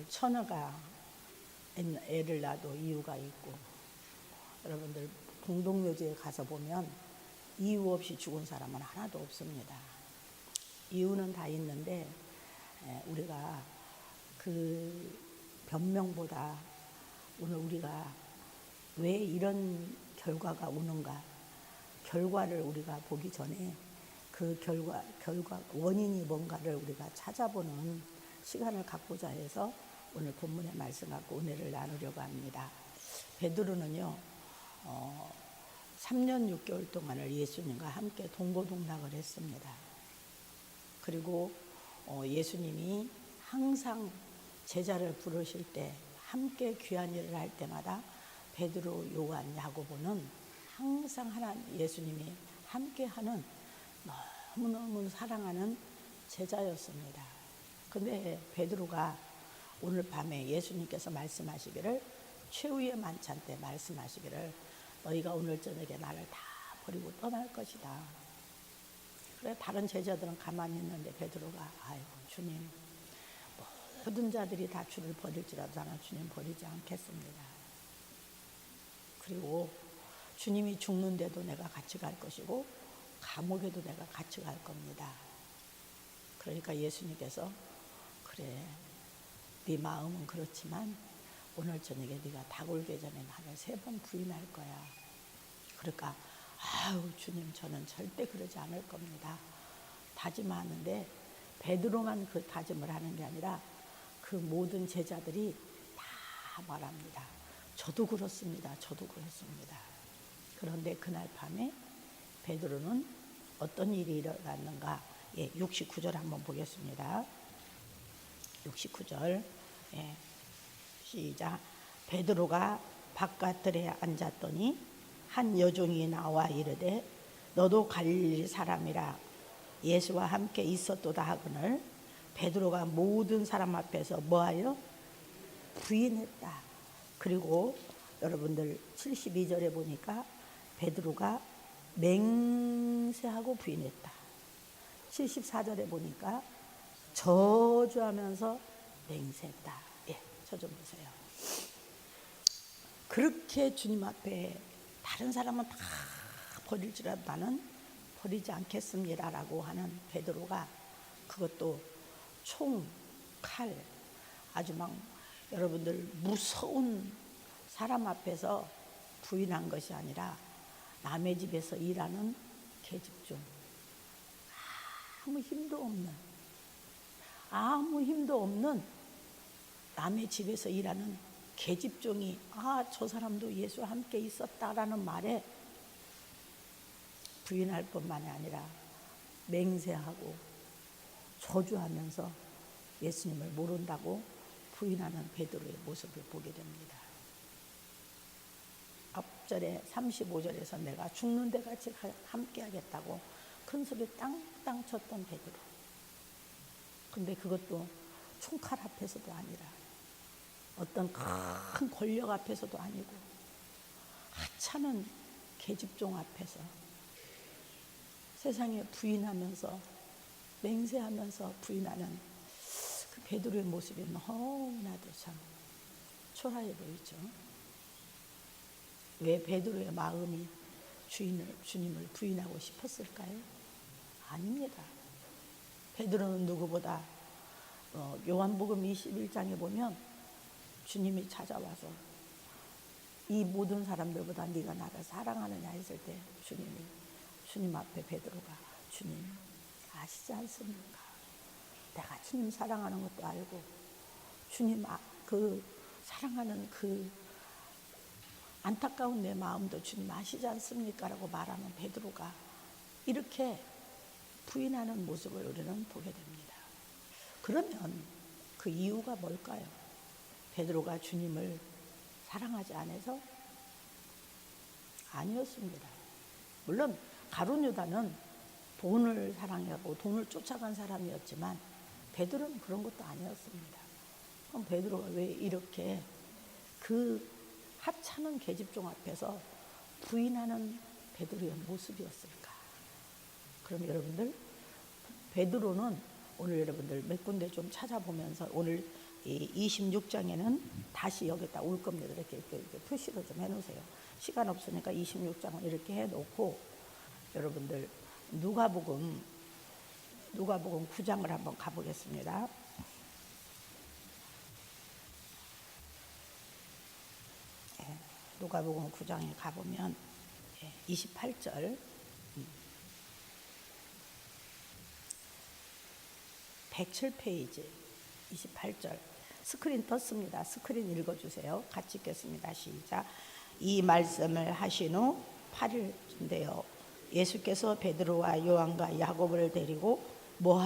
처녀가 애를 낳아도 이유가 있고, 여러분들 공동묘지에 가서 보면 이유 없이 죽은 사람은 하나도 없습니다. 이유는 다 있는데 우리가 그 변명보다 오늘 우리가 왜 이런 결과가 오는가, 결과를 우리가 보기 전에 그 결과 원인이 뭔가를 우리가 찾아보는 시간을 갖고자 해서 오늘 본문의 말씀 갖고 은혜를 나누려고 합니다. 베드로는요 3년 6개월 동안을 예수님과 함께 동고동락을 했습니다. 그리고 예수님이 항상 제자를 부르실 때 함께 귀한 일을 할 때마다 베드로, 요한, 야고보는 항상 예수님이 함께하는 너무너무 사랑하는 제자였습니다. 근데 베드로가 오늘 밤에 예수님께서 말씀하시기를, 최후의 만찬 때 말씀하시기를, 너희가 오늘 저녁에 나를 다 버리고 떠날 것이다. 그래 다른 제자들은 가만히 있는데 베드로가 아이고 주님, 모든 자들이 다 주를 버릴지라도 나는 주님 버리지 않겠습니다. 그리고 주님이 죽는데도 내가 같이 갈 것이고 감옥에도 내가 같이 갈 겁니다. 그러니까 예수님께서 그래 네 마음은 그렇지만 오늘 저녁에 네가 닭 울기 전에 나를 3번 부인할 거야. 그러니까 아유 주님 저는 절대 그러지 않을 겁니다. 다짐하는데 베드로만 그 다짐을 하는 게 아니라 그 모든 제자들이 다 말합니다. 저도 그렇습니다. 저도 그렇습니다. 그런데 그날 밤에 베드로는 어떤 일이 일어났는가? 69절 한번 보겠습니다. 69절 시작. 베드로가 바깥들에 앉았더니 한 여종이 나와 이르되 너도 갈릴리 사람이라 예수와 함께 있었도다 하거늘 베드로가 모든 사람 앞에서 뭐하여? 부인했다. 그리고 여러분들 72절에 보니까 베드로가 맹세하고 부인했다. 74절에 보니까 저주하면서 맹세했다. 저 좀 보세요. 그렇게 주님 앞에 다른 사람은 다 버릴지라도 나는 버리지 않겠습니다라고 하는 베드로가, 그것도 총, 칼, 아주 막 여러분들 무서운 사람 앞에서 부인한 것이 아니라 남의 집에서 일하는 계집종, 아무 힘도 없는 남의 집에서 일하는 계집종이 저 사람도 예수와 함께 있었다라는 말에 부인할 뿐만이 아니라 맹세하고 저주하면서 예수님을 모른다고 부인하는 베드로의 모습을 보게 됩니다. 앞절에 35절에서 내가 죽는 데까지 함께 하겠다고 큰 소리 땅땅 쳤던 베드로. 근데 그것도 총칼 앞에서도 아니라 어떤 큰 권력 앞에서도 아니고 하찮은 계집종 앞에서 세상에 부인하면서 맹세하면서 부인하는 그 베드로의 모습이 너무나도 참 초라해 보이죠. 왜 베드로의 마음이 주님을 부인하고 싶었을까요? 아닙니다. 베드로는 누구보다 요한복음 21장에 보면 주님이 찾아와서 이 모든 사람들보다 네가 나를 사랑하느냐 했을 때 주님 앞에 베드로가 주님 아시지 않습니까? 내가 주님 사랑하는 것도 알고 주님 그 사랑하는 그 안타까운 내 마음도 주님 아시지 않습니까? 라고 말하는 베드로가 이렇게 부인하는 모습을 우리는 보게 됩니다. 그러면 그 이유가 뭘까요? 베드로가 주님을 사랑하지 않아서? 아니었습니다. 물론 가룟 유다는 돈을 사랑하고 돈을 쫓아간 사람이었지만 베드로는 그런 것도 아니었습니다. 그럼 베드로가 왜 이렇게 그 하찮은 계집종 앞에서 부인하는 베드로의 모습이었을까? 그럼 여러분들 베드로는 오늘 여러분들 몇 군데 좀 찾아보면서 오늘 이 26장에는 다시 여기다 올 겁니다. 이렇게 표시를 좀 해놓으세요. 시간 없으니까 26장을 이렇게 해놓고 여러분들 누가복음 9장을 한번 가보겠습니다. 누가복음 9장에 가보면 28절 107페이지 28절 스크린 떴습니다. 스크린 읽어주세요. 같이 읽겠습니다. 시작. 이 말씀을 하신 후 8일인데요. 예수께서 베드로와 요한과 야고보를 데리고 뭐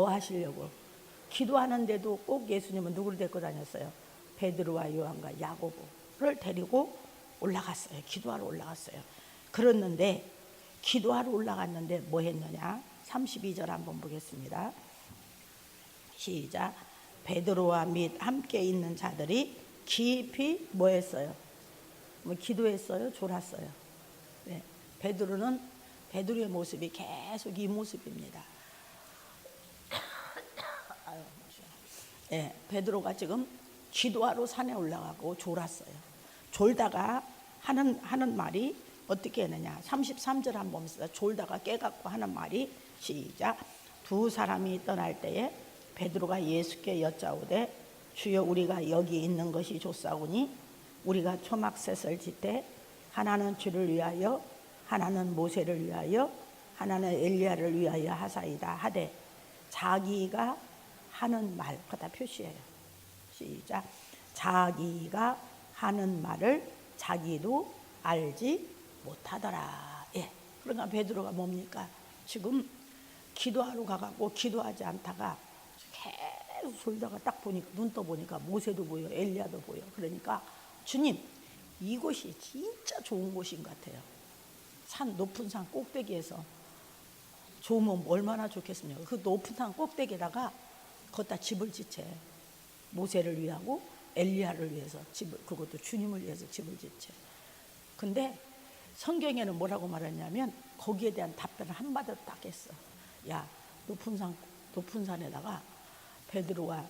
하시려고? 기도하는데도 꼭 예수님은 누구를 데리고 다녔어요? 베드로와 요한과 야고보를 데리고 올라갔어요. 기도하러 올라갔어요. 그랬는데 기도하러 올라갔는데 뭐 했느냐? 32절 한번 보겠습니다. 시작. 베드로와 및 함께 있는 자들이 깊이 뭐 했어요? 뭐 기도했어요? 졸았어요? 네. 베드로의 모습이 계속 이 모습입니다. 네, 베드로가 지금 기도하러 산에 올라가고 졸았어요. 졸다가 하는 말이 어떻게 했느냐? 33절 한번 보면서 졸다가 깨갖고 하는 말이 시작. 두 사람이 떠날 때에 베드로가 예수께 여짜오되 주여 우리가 여기 있는 것이 좋사오니 우리가 초막셋을 짓되 하나는 주를 위하여 하나는 모세를 위하여 하나는 엘리야를 위하여 하사이다 하되 자기가 하는 말 거다 표시해요. 시작. 자기가 하는 말을 자기도 알지 못하더라. 예. 그러니까 베드로가 뭡니까? 지금 기도하러 가갖고 기도하지 않다가 계속 졸다가 딱 보니까 눈 떠 보니까 모세도 보여 엘리야도 보여. 그러니까 주님 이곳이 진짜 좋은 곳인 것 같아요. 높은 산 꼭대기에서 좋으면 얼마나 좋겠습니까? 그 높은 산 꼭대기에다가 거기다 집을 짓채. 모세를 위하고 엘리야를 위해서 그것도 주님을 위해서 집을 짓채. 근데 성경에는 뭐라고 말했냐면 거기에 대한 답변을 한마디로 딱 했어. 야, 높은 산에다가 베드로와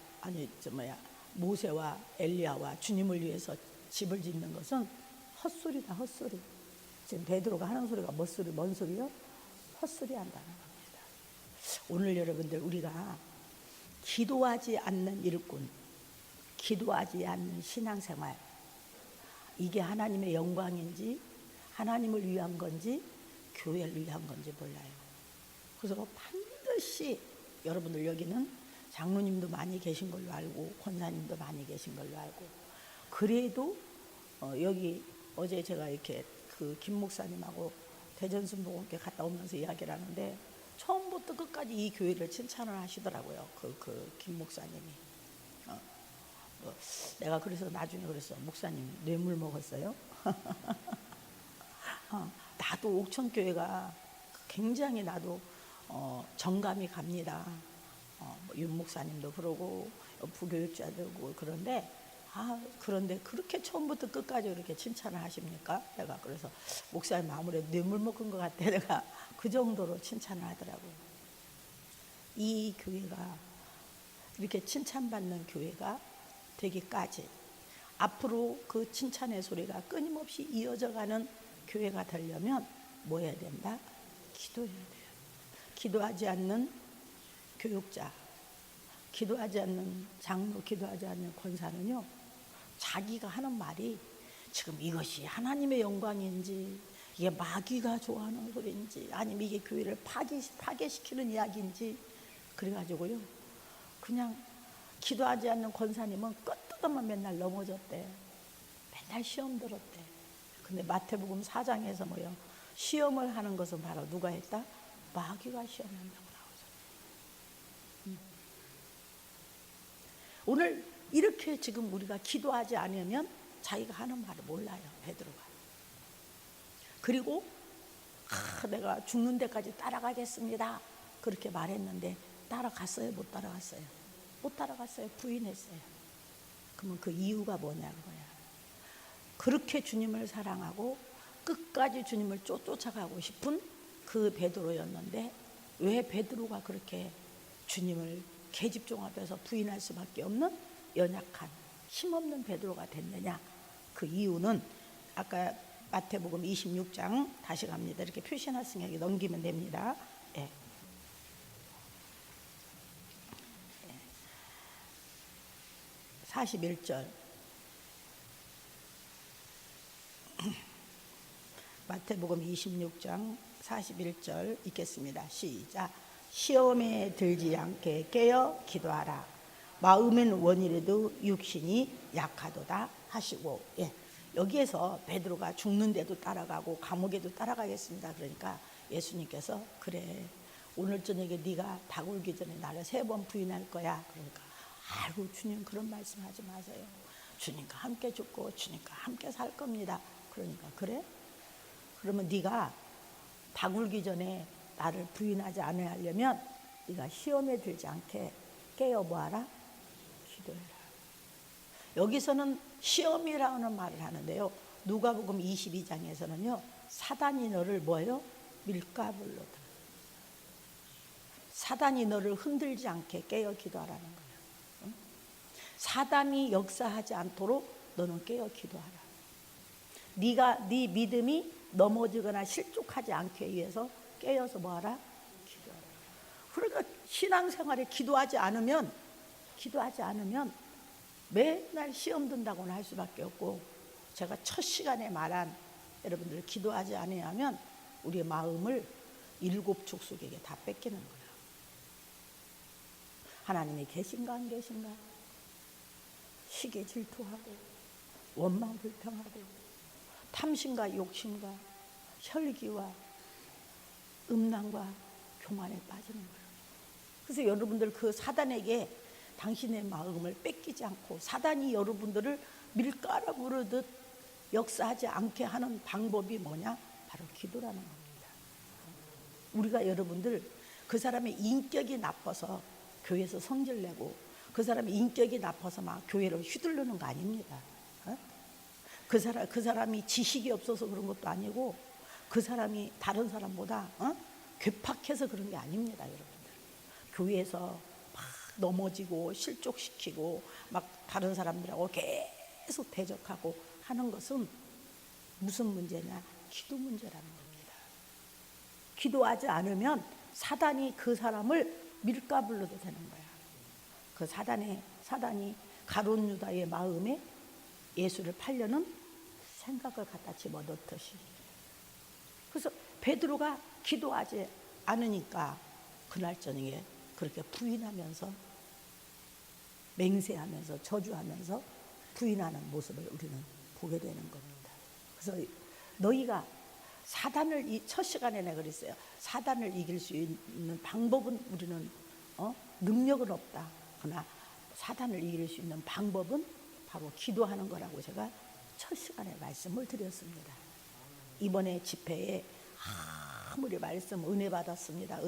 모세와 엘리야와 주님을 위해서 집을 짓는 것은 헛소리다, 헛소리. 지금 베드로가 하는 소리가 뭔 소리요? 헛소리 한다는 겁니다. 오늘 여러분들 우리가 기도하지 않는 일꾼, 기도하지 않는 신앙생활, 이게 하나님의 영광인지 하나님을 위한 건지 교회를 위한 건지 몰라요. 그래서 반드시 여러분들 여기는 장로님도 많이 계신 걸로 알고 권사님도 많이 계신 걸로 알고 그래도 여기 어제 제가 이렇게 그 김 목사님하고 대전순복음교회 갔다 오면서 이야기를 하는데 처음부터 끝까지 이 교회를 칭찬을 하시더라고요. 그 김 목사님이. 내가 그래서 나중에 그랬어. 목사님 뇌물 먹었어요? 나도 옥천교회가 굉장히 나도 정감이 갑니다. 윤 목사님도 그러고 부교육자들고 그런데 그런데 그렇게 처음부터 끝까지 그렇게 칭찬을 하십니까? 내가 그래서 목사님 아무래도 뇌물 먹은 것 같아. 내가 그 정도로 칭찬을 하더라고요. 이 교회가 이렇게 칭찬받는 교회가 되기까지 앞으로 그 칭찬의 소리가 끊임없이 이어져가는 교회가 되려면 뭐 해야 된다? 기도해야 돼요. 기도하지 않는 교육자, 기도하지 않는 장로, 기도하지 않는 권사는요, 자기가 하는 말이 지금 이것이 하나님의 영광인지 이게 마귀가 좋아하는 소리인지 아니면 이게 교회를 파괴시키는 이야기인지 그래가지고요 그냥 기도하지 않는 권사님은 끄떡하면 맨날 넘어졌대. 맨날 시험 들었대. 근데 마태복음 4장에서 뭐요? 시험을 하는 것은 바로 누가 했다? 마귀가 시험한다고 나오죠. 오늘 이렇게 지금 우리가 기도하지 않으면 자기가 하는 말을 몰라요. 베드로가. 그리고 내가 죽는 데까지 따라가겠습니다. 그렇게 말했는데 따라갔어요? 못 따라갔어요? 못 따라갔어요. 부인했어요. 그러면 그 이유가 뭐냐고요. 그렇게 주님을 사랑하고 끝까지 주님을 쫓아가고 싶은 그 베드로였는데 왜 베드로가 그렇게 주님을 계집종 앞에서 부인할 수밖에 없는 연약한 힘없는 베드로가 됐느냐? 그 이유는 아까 마태복음 26장 다시 갑니다. 이렇게 표시해놨으니까 여기 넘기면 됩니다. 예. 41절 마태복음 26장 41절 읽겠습니다. 시작. 시험에 들지 않게 깨어 기도하라. 마음엔 원이라도 육신이 약하도다 하시고. 예. 여기에서 베드로가 죽는데도 따라가고 감옥에도 따라가겠습니다. 그러니까 예수님께서 그래 오늘 저녁에 네가 닭 울기 전에 나를 3번 부인할 거야. 그러니까 아이고 주님 그런 말씀하지 마세요. 주님과 함께 죽고 주님과 함께 살 겁니다. 그러니까 그래? 그러면 네가 닭 울기 전에 나를 부인하지 않아야 하려면 네가 시험에 들지 않게 깨어 뭐하라? 기도해라. 여기서는 시험이라는 말을 하는데요. 누가복음 22장에서는요. 사단이 너를 뭐예요? 밀가불로 들어. 사단이 너를 흔들지 않게 깨어 기도하라는 거예요. 응? 사단이 역사하지 않도록 너는 깨어 기도하라. 네 믿음이 넘어지거나 실족하지 않기 위해서 깨어서 뭐하라? 기도하라. 그러니까 신앙생활에 기도하지 않으면 맨날 시험 든다고는 할 수밖에 없고, 제가 첫 시간에 말한 여러분들 기도하지 않으면 우리의 마음을 7 족속에게 다 뺏기는 거예요. 하나님이 계신가 안 계신가? 시기 질투하고 원망 불평하고 탐심과 욕심과 혈기와 음란과 교만에 빠지는 거예요. 그래서 여러분들 그 사단에게 당신의 마음을 뺏기지 않고 사단이 여러분들을 밀가락으로듯 역사하지 않게 하는 방법이 뭐냐? 바로 기도라는 겁니다. 우리가 여러분들 그 사람의 인격이 나빠서 교회에서 성질내고 그 사람의 인격이 나빠서 막 교회를 휘두르는 거 아닙니다. 그 사람이 지식이 없어서 그런 것도 아니고 그 사람이 다른 사람보다 괴팍해서 그런 게 아닙니다. 여러분들 교회에서 막 넘어지고 실족시키고 막 다른 사람들하고 계속 대적하고 하는 것은 무슨 문제냐? 기도 문제라는 겁니다. 기도하지 않으면 사단이 그 사람을 밀가불러도 되는 거야. 그 사단이 가룟 유다의 마음에 예수를 팔려는 생각을 갖다 집어넣듯이. 그래서 베드로가 기도하지 않으니까 그날 저녁에 그렇게 부인하면서 맹세하면서 저주하면서 부인하는 모습을 우리는 보게 되는 겁니다. 그래서 너희가 사단을 이 첫 시간에 내가 그랬어요. 사단을 이길 수 있는 방법은 우리는 능력은 없다. 그러나 사단을 이길 수 있는 방법은 바로 기도하는 거라고 제가 첫 시간에 말씀을 드렸습니다. 이번에 집회에 아무리 말씀 은혜 받았습니다.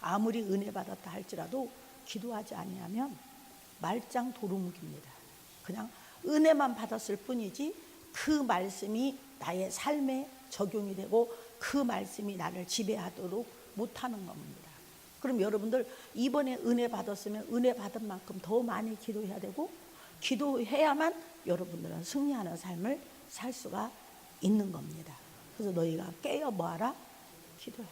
아무리 은혜 받았다 할지라도 기도하지 아니하면 말짱 도루묵입니다. 그냥 은혜만 받았을 뿐이지 그 말씀이 나의 삶에 적용이 되고 그 말씀이 나를 지배하도록 못하는 겁니다. 그럼 여러분들 이번에 은혜 받았으면 은혜 받은 만큼 더 많이 기도해야 되고 기도해야만 여러분들은 승리하는 삶을 살 수가 있는 겁니다. 그래서 너희가 깨어 뭐하라? 기도해라.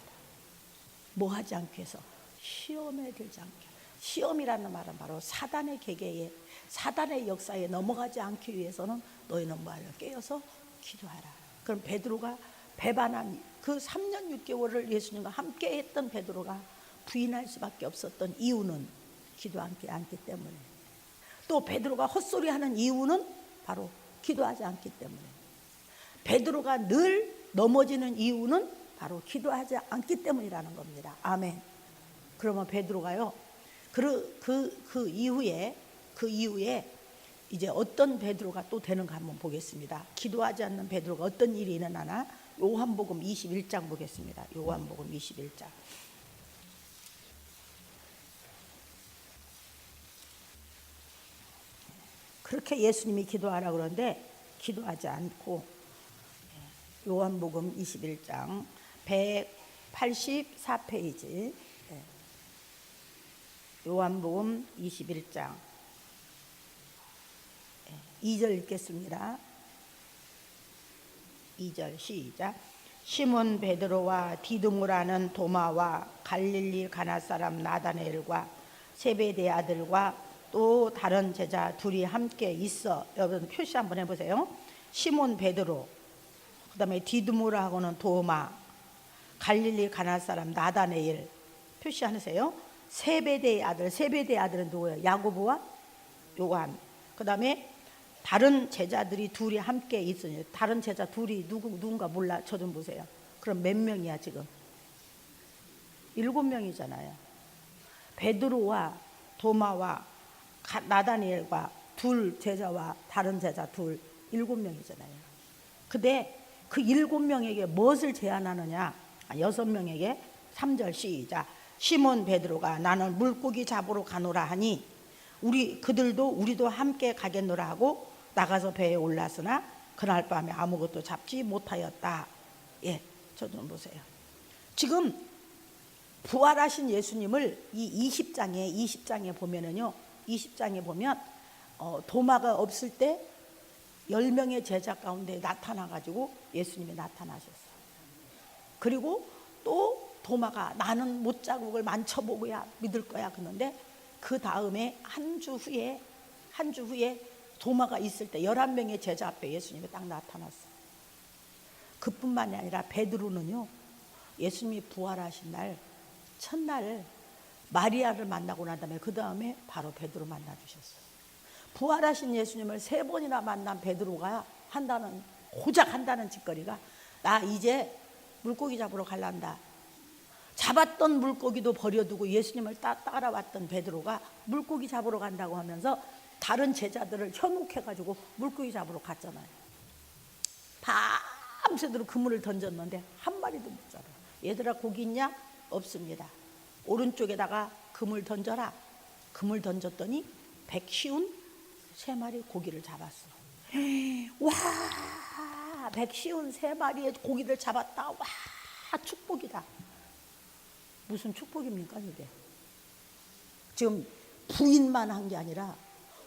뭐하지 않기 위해서? 시험에 들지 않게. 시험이라는 말은 바로 사단의 계계에 사단의 역사에 넘어가지 않기 위해서는 너희는 뭐하라? 깨어서 기도하라. 그럼 베드로가 배반한 그 3년 6개월을 예수님과 함께 했던 베드로가 부인할 수밖에 없었던 이유는 기도하지 않기 때문에, 또 베드로가 헛소리하는 이유는 바로 기도하지 않기 때문에, 베드로가 늘 넘어지는 이유는 바로 기도하지 않기 때문이라는 겁니다. 아멘. 그러면 베드로가요 그 이후에 이제 어떤 베드로가 또 되는가 한번 보겠습니다. 기도하지 않는 베드로가 어떤 일이 일어나나 요한복음 21장 보겠습니다. 요한복음 21장. 그렇게 예수님이 기도하라 그러는데 기도하지 않고, 요한복음 21장 184페이지 요한복음 21장 2절 읽겠습니다. 2절 시작. 시몬 베드로와 디두모라는 도마와 갈릴리 가나 사람 나다나엘과 세베대 아들과 또 다른 제자 둘이 함께 있어. 여러분 표시 한번 해보세요. 시몬 베드로, 그 다음에 디두모라고는 도마, 갈릴리 가나 사람 나다나엘 표시하세요. 세베대의 아들, 세베대의 아들은 누구예요? 야고보와 요한. 그 다음에 다른 제자들이 둘이 함께 있으니, 다른 제자 둘이 누군가 몰라? 저 좀 보세요. 그럼 몇 명이야 지금? 7명이잖아요. 베드로와 도마와 나다니엘과 둘 제자와 다른 제자 둘, 7명이잖아요. 근데 그 7명에게 무엇을 제안하느냐? 6명에게 3절 시작. 시몬 베드로가 나는 물고기 잡으러 가노라 하니 우리도 함께 가겠노라 하고 나가서 배에 올랐으나 그날 밤에 아무것도 잡지 못하였다. 예, 저 좀 보세요. 지금 부활하신 예수님을 이 20장에 보면은요, 20장에 보면 도마가 없을 때 10명의 제자 가운데 나타나가지고 예수님이 나타나셨어요. 그리고 또 도마가 나는 못자국을 만져보고야 믿을 거야 그러는데, 그 다음에 한 주 후에 도마가 있을 때 11명의 제자 앞에 예수님이 딱 나타났어요. 그뿐만이 아니라 베드로는요, 예수님이 부활하신 날 첫날 마리아를 만나고 난 다음에 그 다음에 바로 베드로 만나 주셨어요. 부활하신 예수님을 3번이나 만난 베드로가 고작 한다는 짓거리가, 나 이제 물고기 잡으러 갈란다. 잡았던 물고기도 버려두고 예수님을 따라왔던 베드로가 물고기 잡으러 간다고 하면서 다른 제자들을 현혹해가지고 물고기 잡으러 갔잖아요. 밤새도록 그물을 던졌는데 한 마리도 못 잡아. 얘들아 고기 있냐? 없습니다. 오른쪽에다가 그물 던져라. 그물 던졌더니 153마리 고기를 잡았어. 와, 153마리의 고기를 잡았다. 와, 축복이다. 무슨 축복입니까 이게? 지금 부인만 한 게 아니라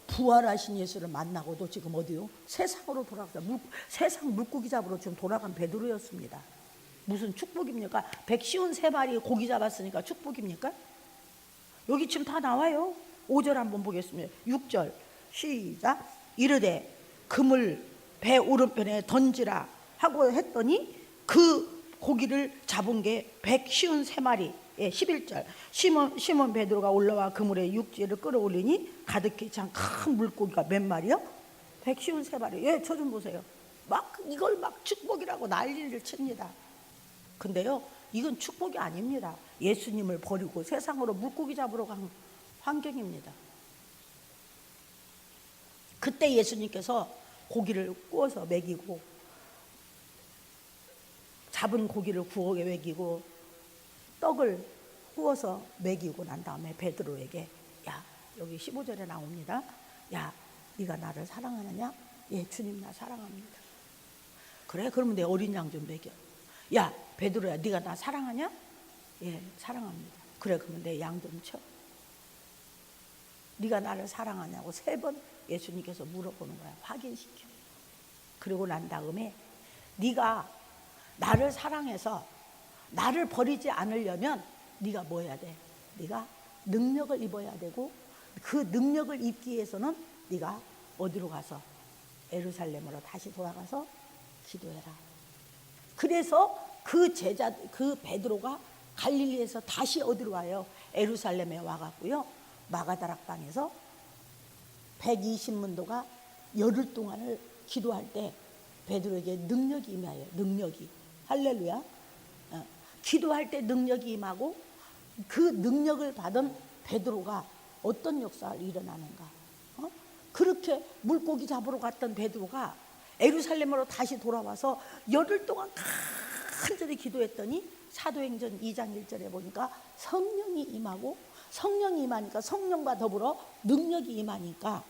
부활하신 예수를 만나고도 지금 어디요? 세상으로 돌아갔어요. 세상 물고기 잡으러 지금 돌아간 베드로였습니다. 무슨 축복입니까? 153마리 고기 잡았으니까 축복입니까? 여기 지금 다 나와요. 5절 한번 보겠습니다. 6절 시작. 이르되 그물 배 오른편에 던지라 하고 했더니 그 고기를 잡은 게 153마리. 11절 시몬 베드로가 올라와 그물에 육지를 끌어올리니 가득히 찬 큰 물고기가 몇 마리요? 153마리. 예, 저 좀 보세요. 이걸 축복이라고 난리를 칩니다. 근데요, 이건 축복이 아닙니다. 예수님을 버리고 세상으로 물고기 잡으러 간 환경입니다. 그때 예수님께서 고기를 구워서 먹이고, 잡은 고기를 구워 먹이고, 떡을 구워서 먹이고 난 다음에 베드로에게, 야, 여기 15절에 나옵니다. 야, 네가 나를 사랑하느냐? 예, 주님 나 사랑합니다. 그래, 그러면 내 어린 양 좀 먹여. 야, 베드로야, 네가 나 사랑하냐? 예, 사랑합니다. 그래, 그러면 내 양 좀 쳐. 네가 나를 사랑하냐고 3번 예수님께서 물어보는 거야. 확인시켜. 그리고 난 다음에 네가 나를 사랑해서 나를 버리지 않으려면 네가 뭐 해야 돼? 네가 능력을 입어야 되고, 그 능력을 입기 위해서는 네가 어디로 가서 예루살렘으로 다시 돌아가서 기도해라. 그래서 그 베드로가 갈릴리에서 다시 어디로 와요? 예루살렘에 와갖고요, 마가다락방에서 120문도가 열흘 동안을 기도할 때 베드로에게 능력이 임하여. 능력이, 할렐루야. 기도할 때 능력이 임하고, 그 능력을 받은 베드로가 어떤 역사를 일어나는가? 그렇게 물고기 잡으러 갔던 베드로가 예루살렘으로 다시 돌아와서 열흘 동안 간절히 기도했더니 사도행전 2장 1절에 보니까 성령이 임하고, 성령이 임하니까 성령과 더불어 능력이 임하니까,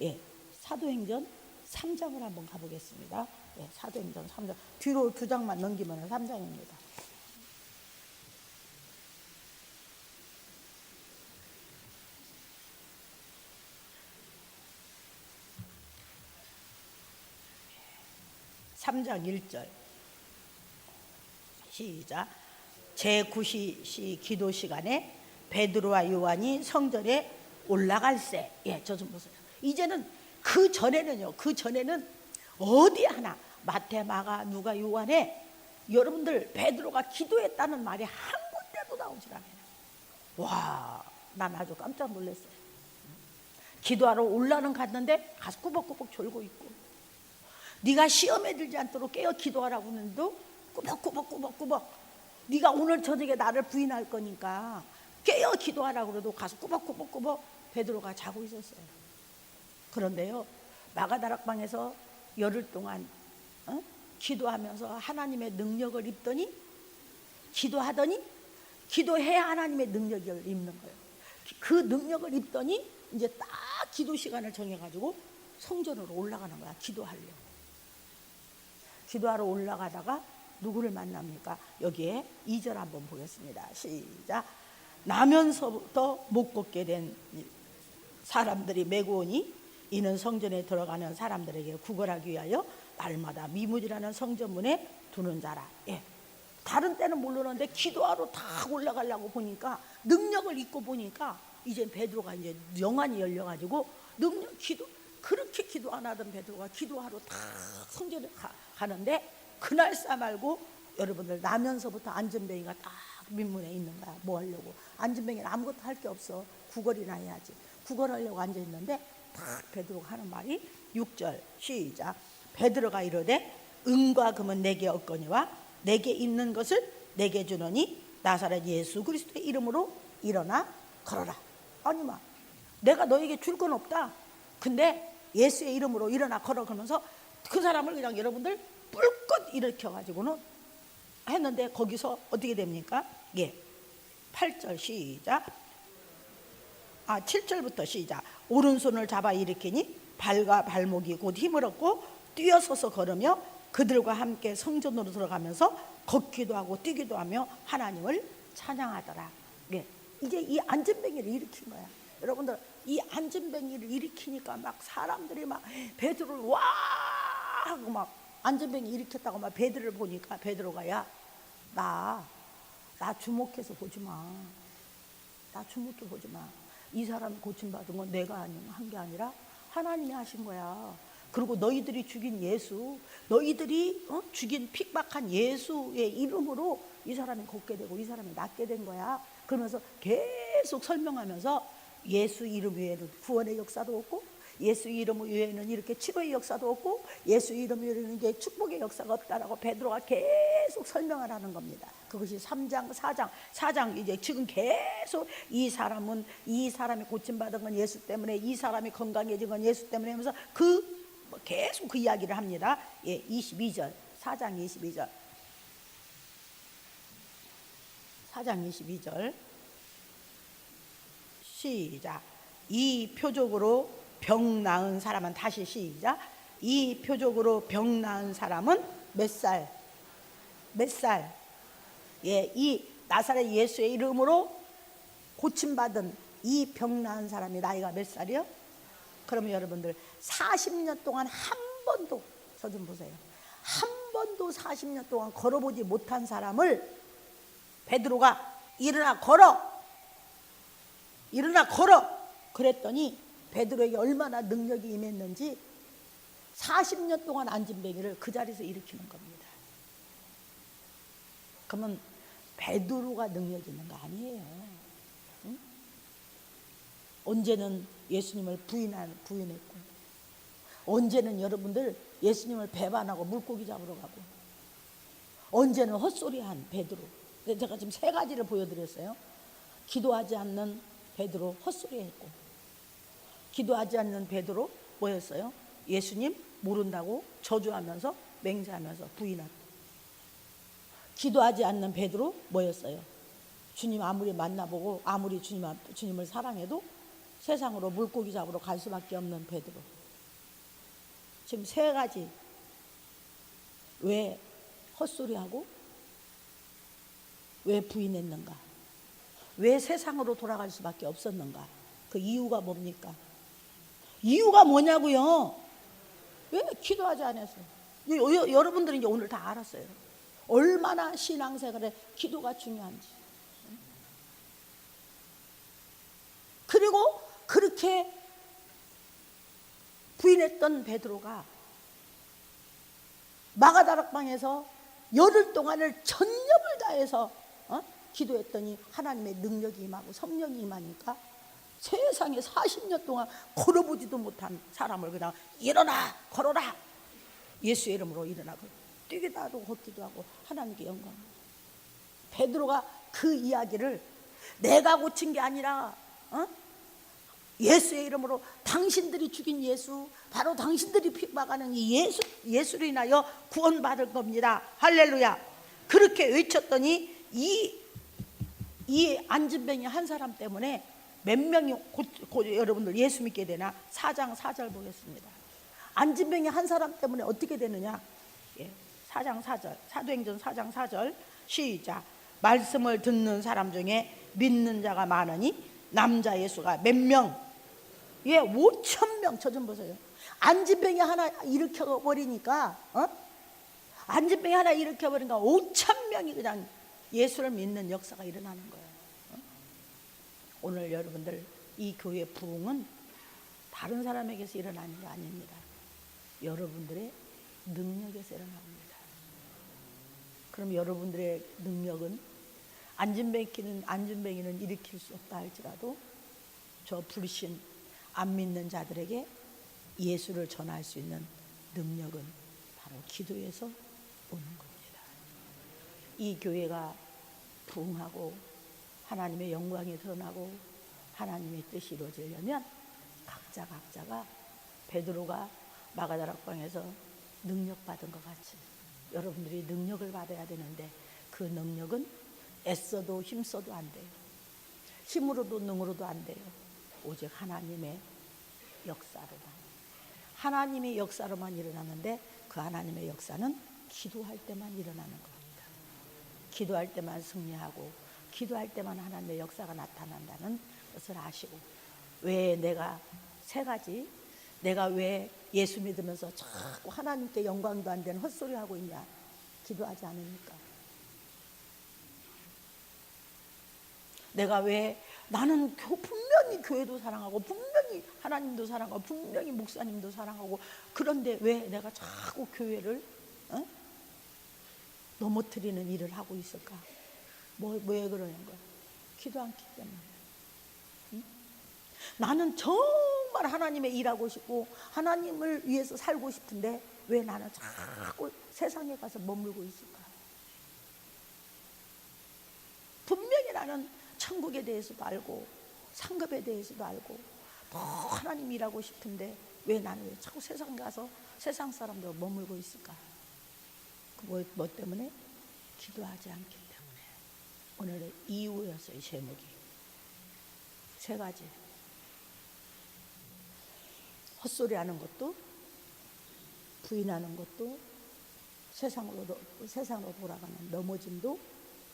예, 사도행전 3장을 한번 가보겠습니다. 예, 사도행전 3장 뒤로 2장만 넘기면 3장입니다. 3장 1절 시작. 제9시 기도 시간에 베드로와 요한이 성전에 올라갈세. 예, 저 좀 보세요. 이제는 그 전에는 어디 하나 마태, 마가, 누가, 요한에 여러분들 베드로가 기도했다는 말이 한 군데도 나오질 않아요. 와, 난 아주 깜짝 놀랐어요. 기도하러 올라는 갔는데 가서 꾸벅꾸벅 졸고 있고, 네가 시험에 들지 않도록 깨어 기도하라고 하는데도 꾸벅꾸벅 네가 오늘 저녁에 나를 부인할 거니까 깨어 기도하라고 그래도 가서 꾸벅꾸벅 베드로가 자고 있었어요. 그런데요, 마가다락방에서 열흘 동안 기도하면서 하나님의 능력을 입더니, 기도해야 하나님의 능력을 입는 거예요. 그 능력을 입더니 이제 딱 기도 시간을 정해가지고 성전으로 올라가는 거야. 기도하러 올라가다가 누구를 만납니까? 여기에 2절 한번 보겠습니다. 시작. 나면서부터 못 걷게 된 사람들이 메고 오니 이는 성전에 들어가는 사람들에게 구걸하기 위하여 날마다 미문이라는 성전문에 두는 자라. 예. 다른 때는 모르는데 기도하러 다 올라가려고 보니까, 능력을 입고 보니까 이제 베드로가 이제 영안이 열려가지고 그렇게 기도 안 하던 베드로가 기도하러 다 성전에 가는데, 그날 싸말고 여러분들 나면서부터 안전뱅이가 딱 민문에 있는 거야. 뭐 하려고? 안전뱅이는 아무것도 할 게 없어. 구걸이나 해야지. 구걸하려고 앉아 있는데 딱 베드로가 하는 말이 6절 시작. 베드로가 이르되 은과 금은 내게 없거니와 내게 있는 것을 내게 주노니 나사렛 예수 그리스도의 이름으로 일어나 걸어라. 아니 마, 내가 너에게 줄 건 없다. 근데 예수의 이름으로 일어나 걸어. 그러면서 그 사람을 그냥 여러분들 뿔껏 일으켜가지고는 했는데, 거기서 어떻게 됩니까? 예, 8절 시작. 7절부터 시작. 오른손을 잡아 일으키니 발과 발목이 곧 힘을 얻고 뛰어서서 걸으며 그들과 함께 성전으로 들어가면서 걷기도 하고 뛰기도 하며 하나님을 찬양하더라. 예, 이제 이 안전뱅이를 일으킨 거야. 여러분들, 이 안전뱅이를 일으키니까 막 사람들이 막 베드로를 와 하고 막 안전뱅이 일으켰다고 막 베드로를 보니까 베드로가, 야, 나 주목해서 보지 마. 나 주목해 보지 마. 이 사람이 고침받은 건 내가 한 게 아니라 하나님이 하신 거야. 그리고 너희들이 죽인 예수, 너희들이 죽인 핍박한 예수의 이름으로 이 사람이 걷게 되고 이 사람이 낫게 된 거야. 그러면서 계속 설명하면서 예수 이름 외에는 구원의 역사도 없고, 예수 이름 외에는 이렇게 치료의 역사도 없고, 예수 이름 외에는 이제 축복의 역사가 없다라고 베드로가 계속 설명을 하는 겁니다. 그것이 3장, 4장 이제 지금 계속 이 사람이 고침받은 건 예수 때문에, 이 사람이 건강해진 건 예수 때문에 하면서 계속 그 이야기를 합니다. 예, 22절, 4장 22절. 4장 22절 시작. 이 표적으로 병 나은 사람은, 다시 시작. 이 표적으로 병 나은 사람은 몇 살? 예, 이 나사렛 예수의 이름으로 고침받은 이 병 나은 사람이 나이가 몇 살이요? 그러면 여러분들 40년 동안 한 번도, 저 좀 보세요, 한 번도 40년 동안 걸어보지 못한 사람을 베드로가 일어나 걸어 그랬더니 베드로에게 얼마나 능력이 임했는지 40년 동안 안진뱅이를 그 자리에서 일으키는 겁니다. 그러면 베드로가 능력 있는 거 아니에요. 응? 언제는 예수님을 부인했고, 언제는 여러분들 예수님을 배반하고 물고기 잡으러 가고, 언제는 헛소리한 베드로. 제가 지금 3가지를 보여드렸어요. 기도하지 않는 베드로, 헛소리했고, 기도하지 않는 베드로 뭐였어요? 예수님 모른다고 저주하면서 맹세하면서 부인했고, 기도하지 않는 베드로 뭐였어요? 주님 아무리 만나보고 아무리 주님을 사랑해도 세상으로 물고기 잡으러 갈 수밖에 없는 베드로. 지금 3가지. 왜 헛소리하고, 왜 부인했는가, 왜 세상으로 돌아갈 수밖에 없었는가, 그 이유가 뭡니까? 이유가 뭐냐고요? 왜 기도하지 않았어요? 여러분들은 이제 오늘 다 알았어요. 얼마나 신앙생활에 기도가 중요한지. 그리고 그렇게 부인했던 베드로가 마가다락방에서 열흘 동안을 전력을 다해서 기도했더니 하나님의 능력이 임하고 성령이 임하니까 세상에 40년 동안 걸어보지도 못한 사람을 그냥 일어나 걸어라, 예수의 이름으로 일어나고 뛰기도 하고 걷기도 하고 하나님께 영광. 베드로가 그 이야기를 내가 고친 게 아니라 예수의 이름으로 당신들이 죽인 예수, 바로 당신들이 핍박하는 이 예수로 인하여 구원받을 겁니다. 할렐루야. 그렇게 외쳤더니 이 안진뱅이 한 사람 때문에 몇 명이 여러분들 예수 믿게 되나? 4장 4절 보겠습니다. 안진뱅이 한 사람 때문에 어떻게 되느냐? 4장 4절, 사도행전 4장 4절 시작. 말씀을 듣는 사람 중에 믿는 자가 많으니 남자 예수가 몇 명? 5,000명. 저 좀 보세요. 안진뱅이 하나 일으켜버리니까 안진뱅이 하나 일으켜버리니까 5,000명이 그냥 예수를 믿는 역사가 일어나는 거예요. 오늘 여러분들 이 교회 부흥은 다른 사람에게서 일어나는 게 아닙니다. 여러분들의 능력에서 일어납니다. 그럼 여러분들의 능력은 안진뱅이는 일으킬 수 없다 할지라도 저 불신 안 믿는 자들에게 예수를 전할 수 있는 능력은 바로 기도에서 오는 겁니다. 이 교회가 부흥하고 하나님의 영광이 드러나고 하나님의 뜻이 이루어지려면 각자가 베드로가 마가다락방에서 능력 받은 것 같이 여러분들이 능력을 받아야 되는데 그 능력은 애써도 힘써도 안 돼요. 힘으로도 능으로도 안 돼요. 오직 하나님의 역사로만, 하나님의 역사로만 일어나는데 그 하나님의 역사는 기도할 때만 일어나는 겁니다. 기도할 때만 승리하고 기도할 때만 하나님의 역사가 나타난다는 것을 아시고, 왜 내가 왜 예수 믿으면서 자꾸 하나님께 영광도 안 되는 헛소리 하고 있냐? 기도하지 않으니까. 내가 왜 나는 분명히 교회도 사랑하고 분명히 하나님도 사랑하고 분명히 목사님도 사랑하고 그런데 왜 내가 자꾸 교회를 넘어뜨리는 일을 하고 있을까? 왜 그러는 거야? 기도 않기 때문에. 응? 나는 정말 하나님의 일하고 싶고 하나님을 위해서 살고 싶은데 왜 나는 자꾸 세상에 가서 머물고 있을까? 분명히 나는 천국에 대해서도 알고 상급에 대해서도 알고 더 하나님 일하고 싶은데 왜 나는 왜 자꾸 세상 가서 세상 사람들 머물고 있을까? 뭐 때문에? 기도하지 않기 때문에. 오늘의 이유였어요. 제목이 세 가지. 헛소리하는 것도, 부인하는 것도, 세상으로 돌아가는 넘어짐도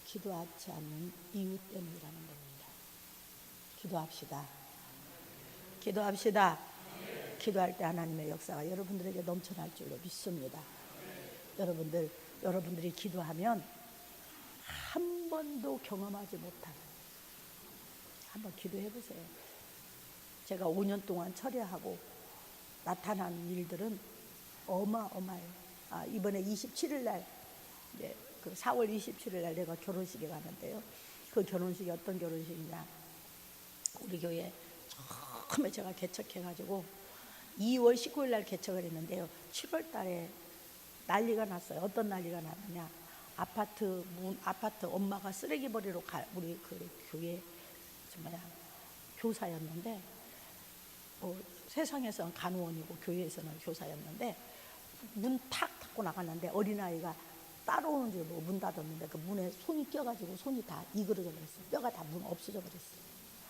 기도하지 않는 이유 때문이라는 겁니다. 기도합시다. 기도합시다. 기도할 때 하나님의 역사가 여러분들에게 넘쳐날 줄로 믿습니다. 여러분들이 기도하면 한 번도 경험하지 못한, 한번 기도해 보세요. 제가 5년 동안 처리하고 나타난 일들은 어마어마해요. 이번에 27일 날, 그 4월 27일 날 내가 결혼식에 가는데요. 그 결혼식이 어떤 결혼식이냐? 우리 교회 처음에 제가 개척해가지고 2월 19일 날 개척을 했는데요. 7월 달에 난리가 났어요. 어떤 난리가 났느냐? 아파트 엄마가 쓰레기 버리러 우리 그 교회 교사였는데, 세상에서는 간호원이고 교회에서는 교사였는데 문 탁 닫고 나갔는데 어린아이가 따라오는 줄 모르고 문 닫았는데 그 문에 손이 껴가지고 손이 다 이그러져 버렸어요. 뼈가 다 문 없어져 버렸어요.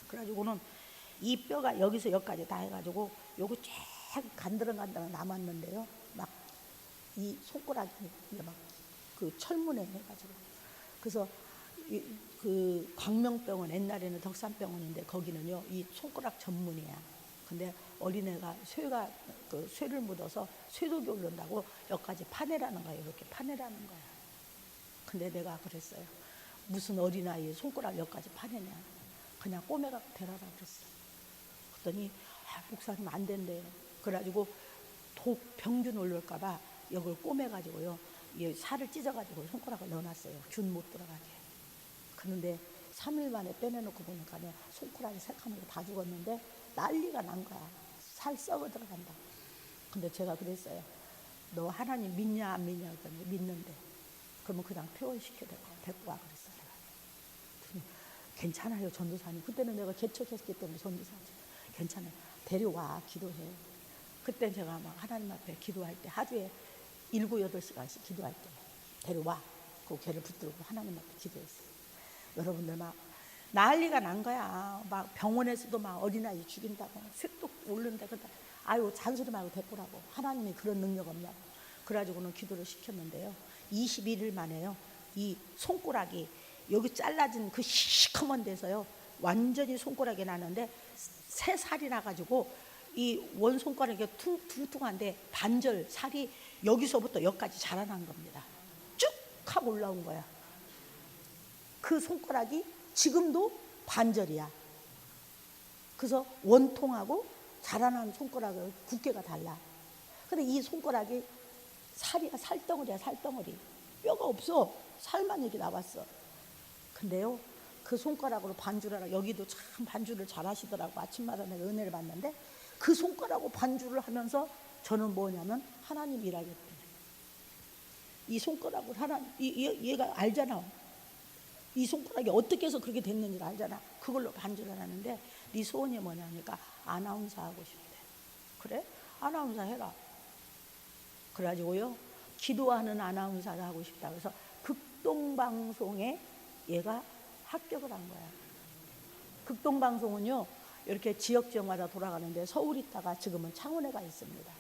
그래가지고는 이 뼈가 여기서 여기까지 다 해가지고 요거 쫙 간드렁간드렁 남았는데요. 막 이 손가락이 막 그 철문에 해가지고, 그래서 그 광명병원, 옛날에는 덕산병원인데 거기는요 이 손가락 전문이야. 근데 어린애가 쇠가 그 쇠를 묻어서 쇠독이 오른다고 여기까지 파내라는 거야. 이렇게 파내라는 거야. 근데 내가 그랬어요. 무슨 어린아이 손가락 여기까지 파내냐. 그냥 꼬매가 대라라 그랬어. 그랬더니 목사님 안 된대. 그래가지고 독병균 올릴까봐 여기를 꼬매가지고요. 이 살을 찢어가지고 손가락을 넣어놨어요. 균 못 들어가게. 그런데 3일 만에 빼내놓고 보니까 손가락이 새카맣게 다 죽었는데 난리가 난 거야. 살 썩어 들어간다. 근데 제가 그랬어요. 너 하나님 믿냐 안 믿냐 그랬더니 믿는데 그러면 그냥 퇴원시켜 데리고 와 그랬어요. 괜찮아요 전도사님. 그때는 내가 개척했기 때문에 전도사님 괜찮아요. 데려와 기도해. 그때 제가 막 하나님 앞에 기도할 때 하루에 7, 8시간씩 기도할 때 데려와. 그 걔를 붙들고 하나님 앞에 기도했어요. 여러분들 막 난리가 난 거야. 막 병원에서도 막 어린아이 죽인다고 쇠독 오른다. 아유 잔소리 말고 데리고 오라고. 하나님이 그런 능력 없냐고. 그래가지고는 기도를 시켰는데요. 21일 만에요. 이 손가락이 여기 잘라진 그 시커먼 데서요. 완전히 손가락이 나는데 새 살이 나가지고 이 원 손가락이 퉁퉁한데 반절 살이 여기서부터 여기까지 자라난 겁니다. 쭉 하고 올라온 거야. 그 손가락이 지금도 반절이야. 그래서 원통하고 자라난 손가락의 두께가 달라. 근데 이 손가락이 살덩어리야. 살덩어리. 뼈가 없어. 살만 여기 나왔어. 근데요 그 손가락으로 반주를 하라. 여기도 참 반주를 잘 하시더라고. 아침마다 내가 은혜를 받는데 그 손가락으로 반주를 하면서 저는 뭐냐면 하나님 일하겠대. 이 손가락으로 얘가 알잖아. 이 손가락이 어떻게 해서 그렇게 됐는지를 알잖아. 그걸로 반주를 하는데 네 소원이 뭐냐니까 아나운서 하고 싶대. 그래? 아나운서 해라. 그래가지고요 기도하는 아나운서를 하고 싶다. 그래서 극동방송에 얘가 합격을 한 거야. 극동방송은요 이렇게 지역마다 돌아가는데 서울 있다가 지금은 창원에 가 있습니다.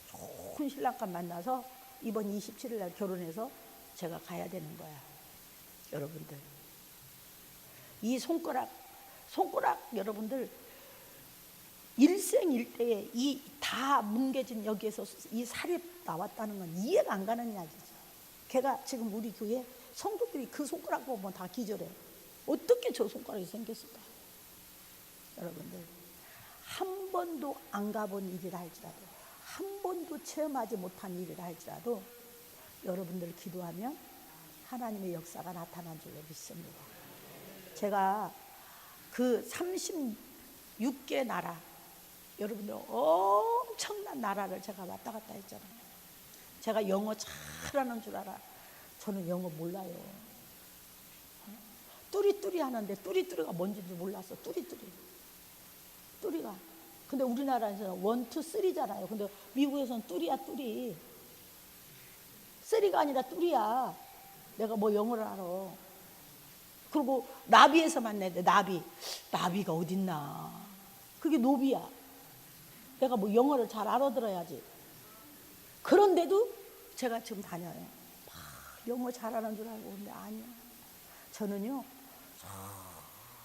좋은 신랑감 만나서 이번 27일 날 결혼해서 제가 가야 되는 거야. 여러분들 이 손가락 여러분들 일생일대에 이 다 뭉개진 여기에서 이 살이 나왔다는 건 이해가 안 가는 이야기죠. 걔가 지금 우리 교회 성도들이 그 손가락 보면 다 기절해. 어떻게 저 손가락이 생겼을까? 여러분들 한 번도 안 가본 일이라 할지라도 한 번도 체험하지 못한 일이라 할지라도 여러분들 기도하면 하나님의 역사가 나타난 줄로 믿습니다. 제가 그 36개 나라 여러분들 엄청난 나라를 제가 왔다 갔다 했잖아요. 제가 영어 잘하는 줄 알아. 저는 영어 몰라요. 뚜리뚜리 하는데 뚜리뚜리가 뭔지도 몰랐어. 뚜리가. 근데 우리나라에서는 1, 2, 3잖아요. 근데 미국에서는 뚜리야 뚜리. 3가 아니라 뚜리야. 내가 뭐 영어를 알아. 그리고 나비에서 만났는데 나비가 어딨나. 그게 노비야. 내가 뭐 영어를 잘 알아들어야지. 그런데도 제가 지금 다녀요. 막 영어 잘하는 줄 알고. 근데 아니야. 저는요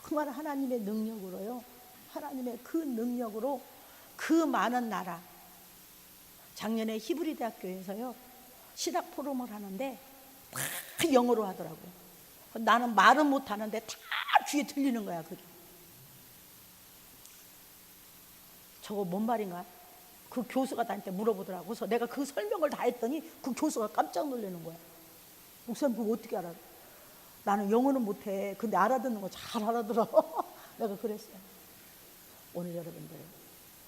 정말 하나님의 능력으로요. 하나님의 그 능력으로 그 많은 나라. 작년에 히브리 대학교에서요 신학 포럼을 하는데 다 영어로 하더라고요. 나는 말은 못하는데 다 귀에 들리는 거야. 그게 저거 뭔 말인가? 그 교수가 나한테 물어보더라고. 그래서 내가 그 설명을 다 했더니 그 교수가 깜짝 놀라는 거야. 목사님 그거 어떻게 알아? 나는 영어는 못해. 근데 알아듣는 거 잘 알아들어. 내가 그랬어요. 오늘 여러분들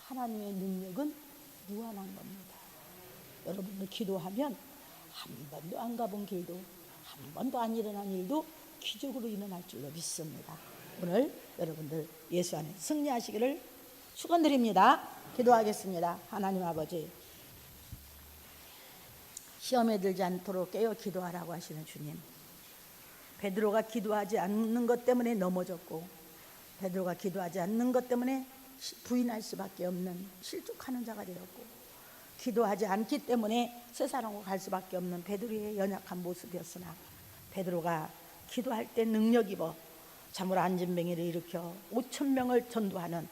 하나님의 능력은 무한한 겁니다. 여러분들 기도하면 한 번도 안 가본 길도 한 번도 안 일어난 일도 기적으로 일어날 줄로 믿습니다. 오늘 여러분들 예수 안에 승리하시기를 축원드립니다. 기도하겠습니다. 하나님 아버지, 시험에 들지 않도록 깨어 기도하라고 하시는 주님, 베드로가 기도하지 않는 것 때문에 넘어졌고 베드로가 기도하지 않는 것 때문에 부인할 수밖에 없는 실족하는 자가 되었고 기도하지 않기 때문에 세상으로 갈 수밖에 없는 베드로의 연약한 모습이었으나 베드로가 기도할 때 능력 입어 참으로 안진뱅이를 일으켜 5,000명을 전도하는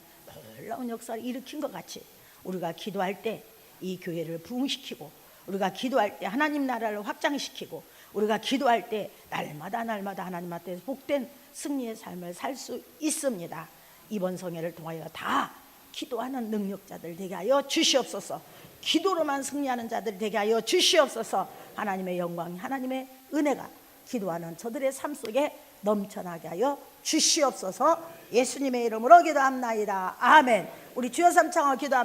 놀라운 역사를 일으킨 것 같이 우리가 기도할 때 이 교회를 부흥시키고, 우리가 기도할 때 하나님 나라를 확장시키고, 우리가 기도할 때 날마다 하나님 앞에 복된 승리의 삶을 살 수 있습니다. 이번 성회를 통하여 다 기도하는 능력자들 되게 하여 주시옵소서. 기도로만 승리하는 자들 되게 하여 주시옵소서. 하나님의 영광, 하나님의 은혜가 기도하는 저들의 삶 속에 넘쳐나게 하여 주시옵소서. 예수님의 이름으로 기도합나이다. 아멘. 우리 주여 삼창을 기도합니다.